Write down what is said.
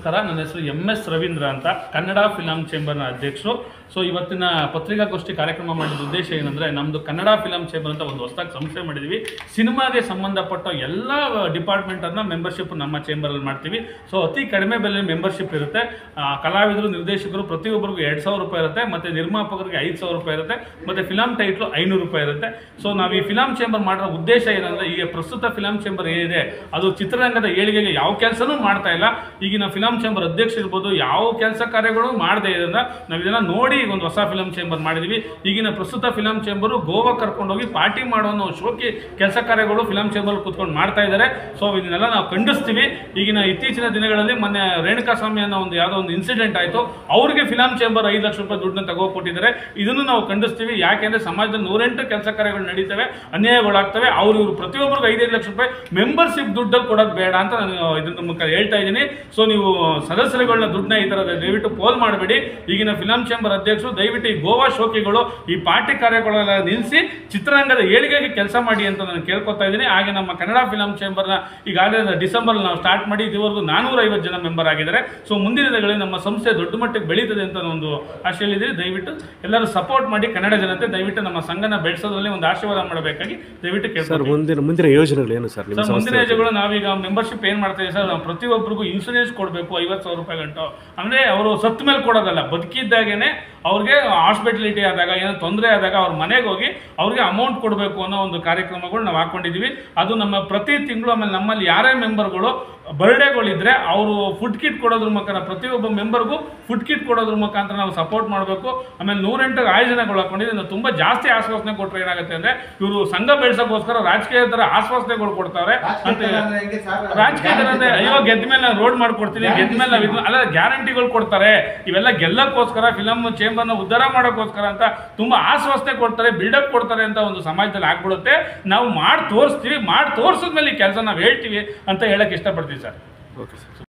ನಮಸ್ಕಾರ. ನನ್ನ ಹೆಸರು MS ರವೀಂದ್ರ ಅಂತ, ಕನ್ನಡ ಫಿಲಂ ಚೇಂಬರ್ನ ಅಧ್ಯಕ್ಷರು. ಸೊ ಇವತ್ತಿನ ಪತ್ರಿಕಾಗೋಷ್ಠಿ ಕಾರ್ಯಕ್ರಮ ಮಾಡಿದ ಉದ್ದೇಶ ಏನಂದರೆ, ನಮ್ಮದು ಕನ್ನಡ ಫಿಲಂ ಚೇಂಬರ್ ಅಂತ ಒಂದು ಹೊಸದಾಗಿ ಸಂಸ್ಥೆ ಮಾಡಿದ್ದೀವಿ. ಸಿನಿಮಾಗೆ ಸಂಬಂಧಪಟ್ಟ ಎಲ್ಲ ಡಿಪಾರ್ಟ್ಮೆಂಟನ್ನು ಮೆಂಬರ್ಶಿಪ್ ನಮ್ಮ ಚೇಂಬರಲ್ಲಿ ಮಾಡ್ತೀವಿ. ಸೊ ಅತಿ ಕಡಿಮೆ ಬೆಲೆ ಮೆಂಬರ್ಶಿಪ್ ಇರುತ್ತೆ. ಕಲಾವಿದರು, ನಿರ್ದೇಶಕರು ಪ್ರತಿಯೊಬ್ಬರಿಗೂ 2,000 ರೂಪಾಯಿ ಇರುತ್ತೆ, ಮತ್ತು ನಿರ್ಮಾಪಕರಿಗೆ 5,000 ರೂಪಾಯಿ ಇರುತ್ತೆ, ಮತ್ತು ಫಿಲಂ ಟೈಟ್ಲು 500 ರೂಪಾಯಿ ಇರುತ್ತೆ. ಸೊ ನಾವು ಈ ಫಿಲಂ ಚೇಂಬರ್ ಮಾಡೋ ಉದ್ದೇಶ ಏನಂದರೆ, ಈಗ ಪ್ರಸ್ತುತ ಫಿಲಂ ಚೇಂಬರ್ ಏನಿದೆ ಅದು ಚಿತ್ರರಂಗದ ಏಳಿಗೆಗೆ ಯಾವ ಕೆಲಸನೂ ಮಾಡ್ತಾ ಇಲ್ಲ. ಈಗಿನ ಫಿಲಂ ಚೇಂಬರ್ ಅಧ್ಯಕ್ಷ ಇರ್ಬೋದು, ಯಾವ ಕೆಲಸ ಕಾರ್ಯಗಳು ಮಾಡದೇ ಇರೋದ್ರಿಂದ ನಾವು ಇದನ್ನು ನೋಡಿ ಈಗ ಒಂದು ಹೊಸ ಫಿಲಂ ಚೇಂಬರ್ ಮಾಡಿದ್ವಿ. ಈಗಿನ ಪ್ರಸ್ತುತ ಫಿಲಂ ಚೇಂಬರು ಗೋವಾ ಕರ್ಕೊಂಡೋಗಿ ಪಾರ್ಟಿ ಮಾಡೋ ಅನ್ನೋ ಶೋಕಿ ಕೆಲಸ ಕಾರ್ಯಗಳು ಫಿಲಂ ಚೇಂಬರ್ ಕೂತ್ಕೊಂಡು ಮಾಡ್ತಾ ಇದ್ದಾರೆ. ಸೊ ಇದನ್ನೆಲ್ಲ ನಾವು ಖಂಡಿಸ್ತೀವಿ. ಈಗಿನ ಇತ್ತೀಚಿನ ದಿನಗಳಲ್ಲಿ ಮೊನ್ನೆ ರೇಣುಕಾಸ್ವಾಮಿ ಅನ್ನೋ ಒಂದು ಯಾವುದೋ ಒಂದು ಇನ್ಸಿಡೆಂಟ್ ಆಯಿತು, ಅವರಿಗೆ ಫಿಲಂ ಚೇಂಬರ್ 5 ಲಕ್ಷ ರೂಪಾಯಿ ದುಡ್ಡನ್ನ ತಗೋಕೊಟ್ಟಿದ್ದಾರೆ. ಇದನ್ನು ನಾವು ಖಂಡಿಸ್ತೀವಿ. ಯಾಕೆಂದರೆ ಸಮಾಜದಲ್ಲಿ 108 ಕೆಲಸ ಕಾರ್ಯಗಳು ನಡೀತವೆ, ಅನ್ಯಾಯಗಳಾಗ್ತವೆ. ಅವರು ಪ್ರತಿಯೊಬ್ಬರಿಗೂ 5 ಲಕ್ಷ ರೂಪಾಯಿ ಮೆಂಬರ್ಶಿಪ್ ದುಡ್ಡಲ್ಲಿ ಕೊಡೋದು ಬೇಡ ಅಂತ ನಾನು ಇದನ್ನ ಮುಖ ಹೇಳ್ತಾ ಇದ್ದೀನಿ. ಸೊ ನೀವು ಸದಸ್ಯರುಗಳನ್ನ ದುಡ್ಡನ್ನ ಈ ಥರ ದಯವಿಟ್ಟು ಪೋಲ್ ಮಾಡಬೇಡಿ. ಈಗಿನ ಫಿಲಂ ಚೇಂಬರ್ ಅಧ್ಯಕ್ಷರು ದಯವಿಟ್ಟು ಈ ಗೋವಾ ಶೋಕಿಗಳು ಈ ಪಾರ್ಟಿ ಕಾರ್ಯಗಳೆಲ್ಲ ನಿಲ್ಲಿಸಿ ಚಿತ್ರರಂಗದ ಏಳಿಗೆಗೆ ಕೆಲಸ ಮಾಡಿ ಅಂತ ನಾನು ಕೇಳ್ಕೊತಾ ಇದ್ದೀನಿ. ಹಾಗೆ ನಮ್ಮ ಕನ್ನಡ ಫಿಲಂ ಚೇಂಬರ್ನ ಈಗಾಗಲೇ ಡಿಸೆಂಬರ್ ನಾವು ಸ್ಟಾರ್ಟ್ ಮಾಡಿ ಇದುವರೆಗೂ 450 ಜನ ಮೆಂಬರ್ ಆಗಿದ್ದಾರೆ. ಸೊ ಮುಂದಿನ ದಿನಗಳಲ್ಲಿ ನಮ್ಮ ಸಂಸ್ಥೆ ದೊಡ್ಡ ಮಟ್ಟಕ್ಕೆ ಬೆಳೀತದೆ ಅಂತ ಒಂದು ಆಶೆಯಲ್ಲಿದ್ದೀರಿ. ದಯವಿಟ್ಟು ಎಲ್ಲರೂ ಸಪೋರ್ಟ್ ಮಾಡಿ. ಕನ್ನಡ ಜನತೆ ದಯವಿಟ್ಟು ನಮ್ಮ ಸಂಘನ ಬೆಳೆಸೋದ್ರಲ್ಲಿ ಒಂದು ಆಶೀರ್ವಾದ ಮಾಡಬೇಕಾಗಿ ದಯವಿಟ್ಟು ಕೇಳ್ತಾರೆ. ಮುಂದಿನ ಯೋಜನೆಗಳು ಏನು ಸರ್? ಮುಂದಿನ ಯೋಜನೆಗಳು ನಾವೀಗ ಮೆಂಬರ್ಶಿಪ್ ಏನು ಮಾಡ್ತಾ ಇದ್ದೀವಿ ಸರ್, ನಾವು ಪ್ರತಿಯೊಬ್ಬರಿಗೂ ಇನ್ಶೂರೆನ್ಸ್ ಕೊಡಬೇಕು 50,000 ರೂಪಾಯಿ ಗಂಟು. ಅಂದರೆ ಅವರು ಸತ್ತ ಮೇಲೆ ಕೊಡೋದಲ್ಲ, ಬದುಕಿದ್ದಾಗೇನೆ ಅವ್ರಿಗೆ ಹಾಸ್ಪಿಟಲಿಟಿ ಆದಾಗ ಏನೋ ತೊಂದರೆ ಆದಾಗ ಅವ್ರ ಮನೆಗೆ ಹೋಗಿ ಅವ್ರಿಗೆ ಅಮೌಂಟ್ ಕೊಡಬೇಕು ಅನ್ನೋ ಒಂದು ಕಾರ್ಯಕ್ರಮಗಳು ನಾವು ಹಾಕೊಂಡಿದ್ದೀವಿ. ಅದು ನಮ್ಮ ಪ್ರತಿ ತಿಂಗಳು. ಆಮೇಲೆ ನಮ್ಮಲ್ಲಿ ಯಾರೇ ಮೆಂಬರ್ಗಳು ಬರ್ಡೇಗಳಿದ್ರೆ ಅವರು ಫುಡ್ ಕಿಟ್ ಕೊಡೋದ್ರ ಮುಖಾಂತರ ಪ್ರತಿಯೊಬ್ಬ ಮೆಂಬರ್ಗೂ ಫುಡ್ ಕಿಟ್ ಕೊಡೋದ್ರ ಮುಖಾಂತರ ನಾವು ಸಪೋರ್ಟ್ ಮಾಡಬೇಕು. ಆಮೇಲೆ 108 ಆಯೋಜನೆಗಳು ಹಾಕೊಂಡಿದ್ದೀವಿ. ನಾವು ತುಂಬ ಜಾಸ್ತಿ ಆಶ್ವಾಸನೆ ಕೊಟ್ಟರೆ ಏನಾಗುತ್ತೆ ಅಂದರೆ, ಇವರು ಸಂಘ ಬೆಳೆಸೋಕ್ಕೋಸ್ಕರ ರಾಜಕೀಯ ಥರ ಆಶ್ವಾಸನೆಗಳು ಕೊಡ್ತಾರೆ ಅಂತ. ರಾಜಕೀಯದ ಅಂದರೆ ಅಯ್ಯೋ ಗೆದ್ದ ಮೇಲೆ ನಾನು ರೋಡ್ ಮಾಡ್ಕೊಡ್ತೀನಿ, ಗೆದ್ದ ಮೇಲೆ ನಾವು ಅಲ್ಲ ಗ್ಯಾರಂಟಿಗಳು ಕೊಡ್ತಾರೆ. ಇವೆಲ್ಲ ಗೆಲ್ಲಕ್ಕೋಸ್ಕರ, ಫಿಲಂ ಚೇಂಬರ್ನ ಉದ್ಧಾರ ಮಾಡೋಕ್ಕೋಸ್ಕರ ಅಂತ ತುಂಬ ಆಶ್ವಾಸನೆ ಕೊಡ್ತಾರೆ, ಬಿಲ್ಡಪ್ ಕೊಡ್ತಾರೆ ಅಂತ ಒಂದು ಸಮಾಜದಲ್ಲಿ ಆಗ್ಬಿಡುತ್ತೆ. ನಾವು ಮಾಡಿ ತೋರಿಸ್ತೀವಿ, ಮಾಡಿ ತೋರಿಸಿದ್ಮೇಲೆ ಈ ಕೆಲಸ ನಾವು ಹೇಳ್ತೀವಿ ಅಂತ ಹೇಳಕ್ಕೆ ಇಷ್ಟಪಡ್ತೀವಿ ಸರ್. Okay sir.